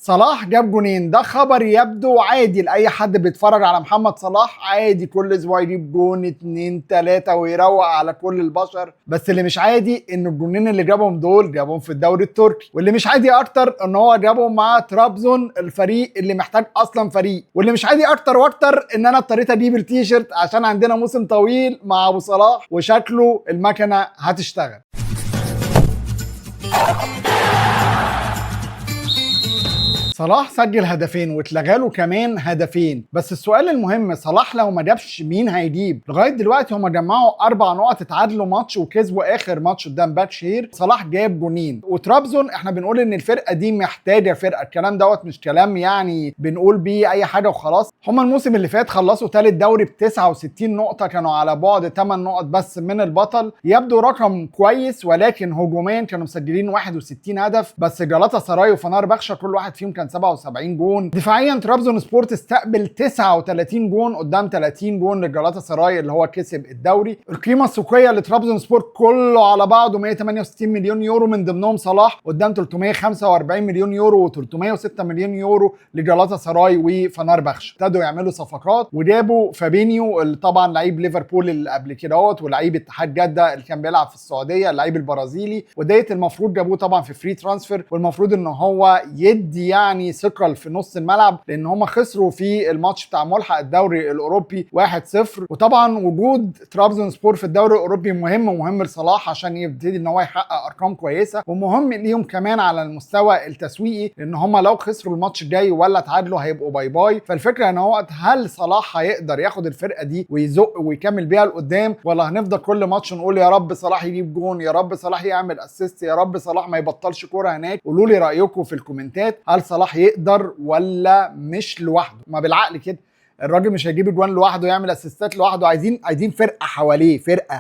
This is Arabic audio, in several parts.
صلاح جاب جونين، ده خبر يبدو عادي لاي حد بيتفرج على محمد صلاح، عادي كل اسبوع يجيب جون 2 3 ويروق على كل البشر. بس اللي مش عادي ان الجونين اللي جابهم دول جابهم في الدوري التركي، واللي مش عادي اكتر ان هو جابهم مع ترابزون، الفريق اللي محتاج اصلا فريق. واللي مش عادي اكتر واكتر ان انا اضطريت اجيب التيشيرت عشان عندنا موسم طويل مع ابو صلاح وشكله المكنه هتشتغل. صلاح سجل هدفين واتلغى له كمان هدفين، بس السؤال المهم صلاح لو ما جابش مين هيجيب؟ لغايه دلوقتي هم جمعوا 4 نقط، اتعادلوا ماتش وكسبوا اخر ماتش قدام باكشير. صلاح جاب جونين، وترابزون احنا بنقول ان الفرقه دي محتاجه فرقه، الكلام دوت مش كلام يعني بنقول بيه اي حاجه وخلاص. هم الموسم اللي فات خلصوا ثالث دوري ب 69 نقطه، كانوا على بعد 8 نقط بس من البطل. يبدو رقم كويس، ولكن هجوميا كانوا مسجلين 61 هدف بس. جلاتا سراي وفنربخشة كل واحد فيهم كان 77 جون. دفاعيا ترابزون سبورت استقبل 39 جون قدام 30 جون لجلاتا سراي اللي هو كسب الدوري. القيمه السوقيه لترابزون سبورت كله على بعضه 168 مليون يورو، من ضمنهم صلاح قدام 345 مليون يورو و306 مليون يورو لجلاتا سراي وفنربخشة. ابتدوا يعملوا صفقات وجابوا فابينيو اللي طبعا لعيب ليفربول اللي قبل كده ولعيب اتحاد جده اللي كان بيلعب في السعوديه، اللعيب البرازيلي. وديت المفروض جابوه طبعا في فري ترانسفير، والمفروض ان هو يدي يعني ثقل في نص الملعب، لان هم خسروا في الماتش بتاع ملحق الدوري الاوروبي 1-0. وطبعا وجود ترابزون سبور في الدوري الاوروبي مهم لصلاح عشان يبتدي ان هو يحقق ارقام كويسه، ومهم ليهم كمان على المستوى التسويقي، لان هم لو خسروا الماتش الجاي ولا تعادلوا هيبقوا باي باي. فالفكره ان هو هل صلاح هيقدر ياخد الفرقه دي ويزق ويكمل بيها لقدام، ولا هنفضل كل ماتش نقول يا رب صلاح يجيب جون، يا رب صلاح يعمل اسيست، يا رب صلاح ما يبطلش كوره هناك؟ قولوا لي رايكم في الكومنتات، هل صلاح يقدر ولا مش لوحده؟ ما بالعقل كده الراجل مش هيجيب اجوان لوحده، يعمل اسيستات لوحده، عايزين فرقه حواليه،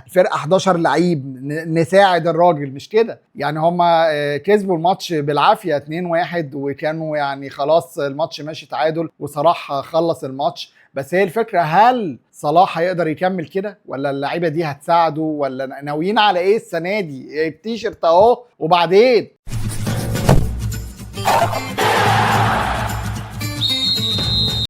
فرقه 11 لعيب نساعد الراجل، مش كده يعني. هما كسبوا الماتش بالعافيه 2-1 وكانوا يعني خلاص الماتش ماشي تعادل وصلاح خلص الماتش. بس هي الفكره، هل صلاح هيقدر يكمل كده، ولا اللعيبه دي هتساعده، ولا ناويين على ايه السنه دي؟ التيشيرت اهو وبعدين